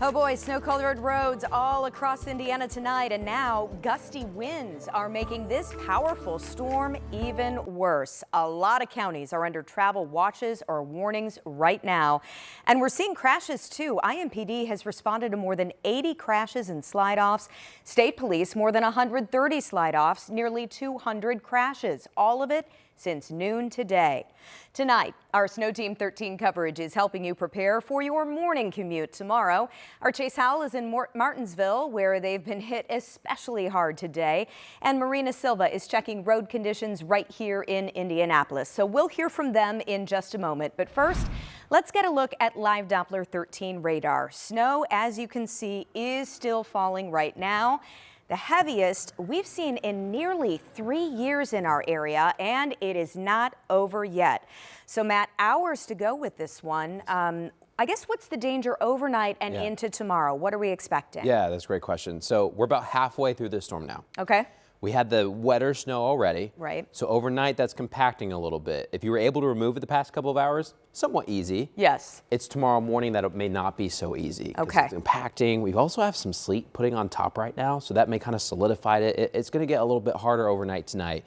Oh boy, snow-colored roads all across Indiana tonight, and now gusty winds are making this powerful storm even worse. A lot of counties are under travel watches or warnings right now, and we're seeing crashes too. IMPD has responded to more than 80 crashes and slide-offs. State police more than 130 slide-offs, nearly 200 crashes, all of it since noon today. Tonight, our Snow Team 13 coverage is helping you prepare for your morning commute tomorrow. Our Chase Howell is in Martinsville, where they've been hit especially hard today. And Marina Silva is checking road conditions right here in Indianapolis. So we'll hear from them in just a moment. But first, let's get a look at live Doppler 13 radar. Snow, as you can see, is still falling right now. The heaviest we've seen in nearly 3 years in our area, and it is not over yet. So, Matt, hours to go with this one. I guess what's the danger overnight and into tomorrow? What are we expecting? Yeah, that's a great question. So we're about halfway through this storm now. Okay. We had the wetter snow already. Right. So overnight, that's compacting a little bit. If you were able to remove it the past couple of hours, somewhat easy. Yes. It's tomorrow morning that it may not be so easy. Okay. It's compacting. We also have some sleet putting on top right now, so that may kind of solidify it. It's going to get a little bit harder overnight tonight.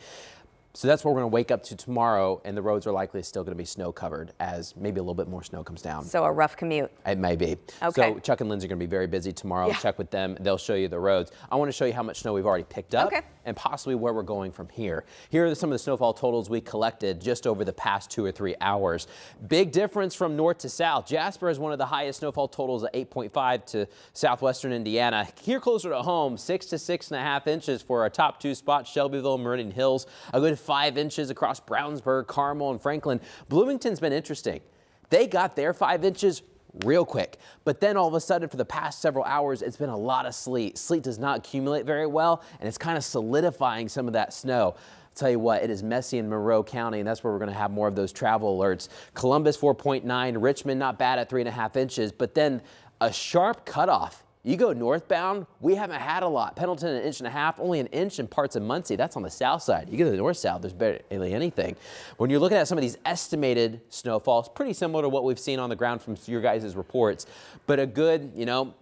So that's what we're going to wake up to tomorrow, and the roads are likely still going to be snow covered as maybe a little bit more snow comes down. So a rough commute. It may be. Okay. So Chuck and Lindsay are going to be very busy tomorrow. Check with them. They'll show you the roads. I want to show you how much snow we've already picked up and possibly where we're going from here. Here are some of the snowfall totals we collected just over the past 2 or 3 hours. Big difference from north to south. Jasper has one of the highest snowfall totals at 8.5 to southwestern Indiana. Here closer to home, 6 to 6.5 inches for our top 2 spots, Shelbyville and Meridian Hills. A good 5 inches across Brownsburg, Carmel, and Franklin. Bloomington's been interesting. They got their 5 inches real quick, but then all of a sudden for the past several hours it's been a lot of sleet. Sleet does not accumulate very well, and it's kind of solidifying some of that snow. I'll tell you what, it is messy in Monroe County, and that's where we're going to have more of those travel alerts. Columbus 4.9, Richmond not bad at 3.5 inches, but then a sharp cutoff. You go northbound, we haven't had a lot. Pendleton, 1.5 inches, only 1 inch in parts of Muncie. That's on the south side. You go to the north-south, there's barely anything. When you're looking at some of these estimated snowfalls, pretty similar to what we've seen on the ground from your guys' reports, but a good,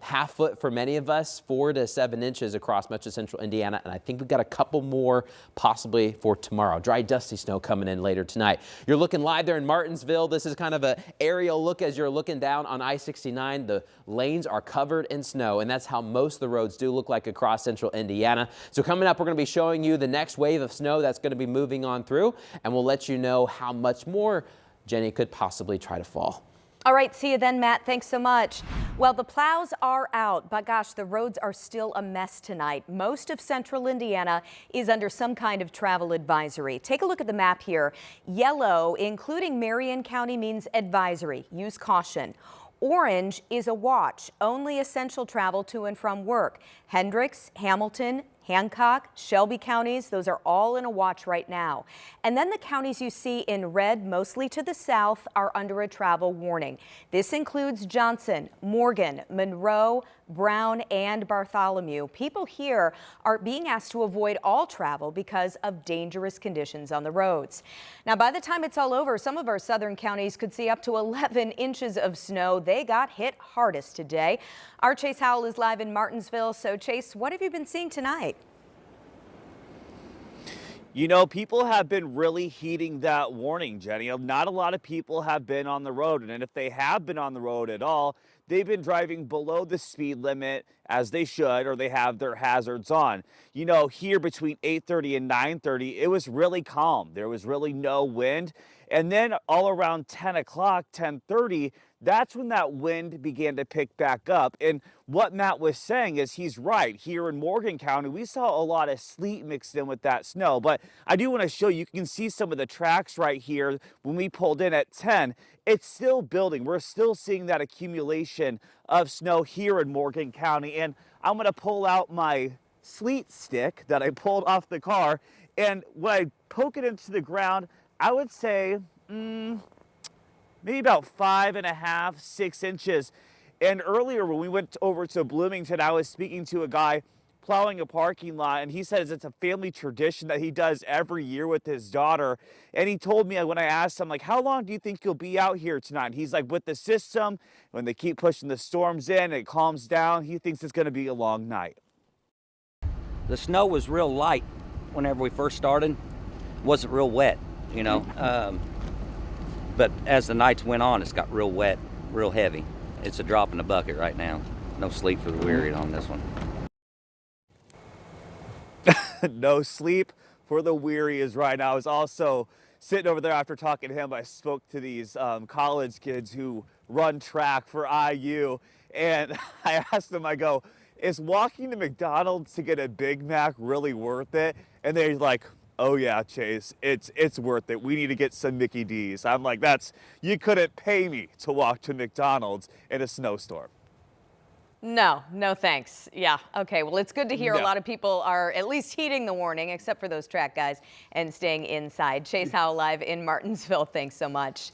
half foot for many of us, 4 to 7 inches across metro central Indiana, and I think we've got a couple more possibly for tomorrow. Dry, dusty snow coming in later tonight. You're looking live there in Martinsville. This is kind of an aerial look as you're looking down on I-69. The lanes are covered in snow, and that's how most of the roads do look like across central Indiana. So coming up, we're going to be showing you the next wave of snow that's going to be moving on through, and we'll let you know how much more Jenny could possibly try to fall. All right, see you then, Matt. Thanks so much. Well, the plows are out, but gosh, the roads are still a mess tonight. Most of central Indiana is under some kind of travel advisory. Take a look at the map here. Yellow, including Marion County, means advisory. Use caution. Orange is a watch, only essential travel to and from work. Hendricks, Hamilton, Hancock, Shelby counties, those are all in a watch right now. And then the counties you see in red, mostly to the south, are under a travel warning. This includes Johnson, Morgan, Monroe, Brown, and Bartholomew. People here are being asked to avoid all travel because of dangerous conditions on the roads. Now, by the time it's all over, some of our southern counties could see up to 11 inches of snow. They got hit hardest today. Our Chase Howell is live in Martinsville. So, Chase, what have you been seeing tonight? People have been really heeding that warning, Jenny. Not a lot of people have been on the road, and if they have been on the road at all, they've been driving below the speed limit as they should, or they have their hazards on. Here between 8:30 and 9:30, it was really calm. There was really no wind. And then all around 10 o'clock, 10:30, that's when that wind began to pick back up. And what Matt was saying is he's right. Here in Morgan County, we saw a lot of sleet mixed in with that snow. But I do want to show you, you can see some of the tracks right here. When we pulled in at 10, it's still building. We're still seeing that accumulation of snow here in Morgan County. And I'm going to pull out my sleet stick that I pulled off the car. And when I poke it into the ground, I would say maybe about 5.5, 6 inches. And earlier when we went over to Bloomington, I was speaking to a guy plowing a parking lot, and he says it's a family tradition that he does every year with his daughter. And he told me, when I asked him, like, how long do you think you'll be out here tonight? And he's like, with the system, when they keep pushing the storms in and it calms down, he thinks it's going to be a long night. The snow was real light whenever we first started. It wasn't real wet, you know. But as the nights went on, it's got real wet, real heavy. It's a drop in the bucket right now. No sleep for the weary on this one. No sleep for the weary is right now. I was also sitting over there after talking to him. I spoke to these college kids who run track for IU, and I asked them, I go, is walking to McDonald's to get a Big Mac really worth it? And they're like, oh yeah, Chase, it's worth it. We need to get some Mickey D's. I'm like, you couldn't pay me to walk to McDonald's in a snowstorm. No, no thanks. Yeah, okay. Well, it's good to hear a lot of people are at least heeding the warning, except for those track guys, and staying inside. Chase Howell live in Martinsville. Thanks so much.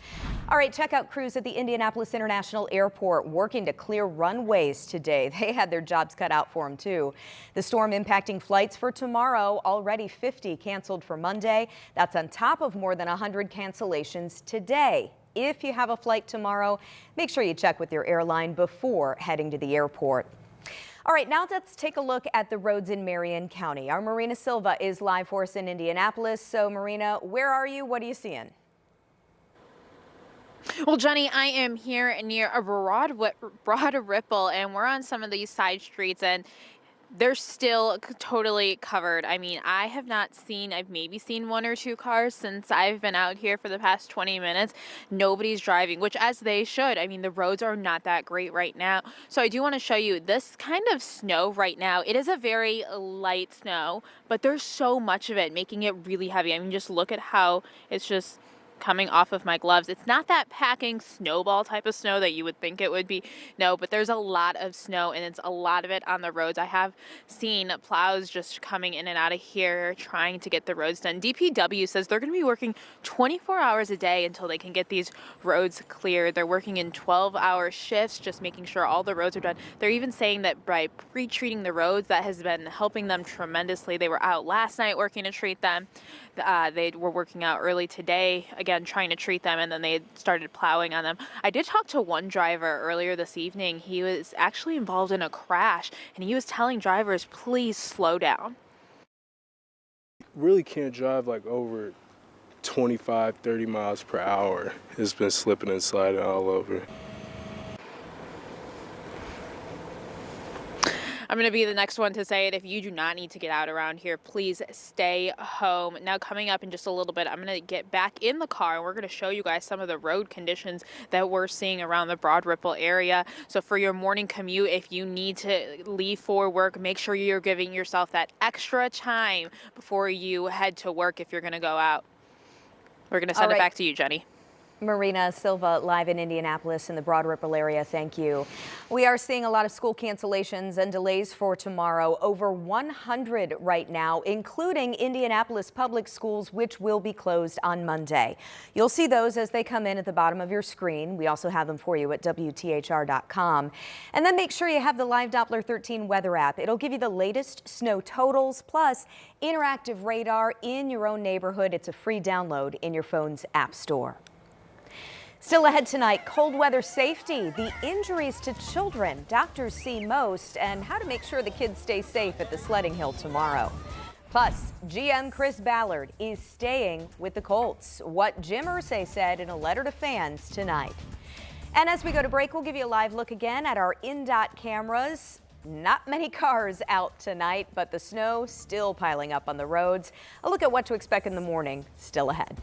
All right, check out crews at the Indianapolis International Airport working to clear runways today. They had their jobs cut out for them, too. The storm impacting flights for tomorrow, already 50 canceled for Monday. That's on top of more than 100 cancellations today. If you have a flight tomorrow, make sure you check with your airline before heading to the airport. All right, now let's take a look at the roads in Marion County. Our Marina Silva is live for us in Indianapolis. So, Marina, where are you? What are you seeing? Well, Jenny, I am here near a broad ripple, and we're on some of these side streets, and they're still totally covered. I mean, I've maybe seen one or two cars since I've been out here for the past 20 minutes. Nobody's driving, which as they should. I mean, the roads are not that great right now. So I do want to show you this kind of snow right now. It is a very light snow, but there's so much of it, making it really heavy. I mean, just look at how it's just coming off of my gloves. It's not that packing snowball type of snow that you would think it would be. No, but there's a lot of snow, and it's a lot of it on the roads. I have seen plows just coming in and out of here trying to get the roads done. DPW says they're going to be working 24 hours a day until they can get these roads cleared. They're working in 12-hour shifts, just making sure all the roads are done. They're even saying that by pre-treating the roads, that has been helping them tremendously. They were out last night working to treat them. They were working out early today, again, trying to treat them, and then they started plowing on them. I did talk to one driver earlier this evening. He was actually involved in a crash, and he was telling drivers, please slow down. Really can't drive like over 25, 30 miles per hour. It's been slipping and sliding all over. I'm going to be the next one to say it. If you do not need to get out around here, please stay home. Now, coming up in just a little bit, I'm going to get back in the car, and we're going to show you guys some of the road conditions that we're seeing around the Broad Ripple area. So for your morning commute, if you need to leave for work, make sure you're giving yourself that extra time before you head to work if you're going to go out. We're going to send it back to you, Jenny. Marina Silva live in Indianapolis in the Broad Ripple area. Thank you. We are seeing a lot of school cancellations and delays for tomorrow. Over 100 right now, including Indianapolis Public Schools, which will be closed on Monday. You'll see those as they come in at the bottom of your screen. We also have them for you at WTHR.com. And then make sure you have the Live Doppler 13 weather app. It'll give you the latest snow totals plus interactive radar in your own neighborhood. It's a free download in your phone's app store. Still ahead tonight, cold weather safety, the injuries to children doctors see most, and how to make sure the kids stay safe at the sledding hill tomorrow. Plus, GM Chris Ballard is staying with the Colts. What Jim Irsay said in a letter to fans tonight. And as we go to break, we'll give you a live look again at our INDOT cameras. Not many cars out tonight, but the snow still piling up on the roads. A look at what to expect in the morning still ahead.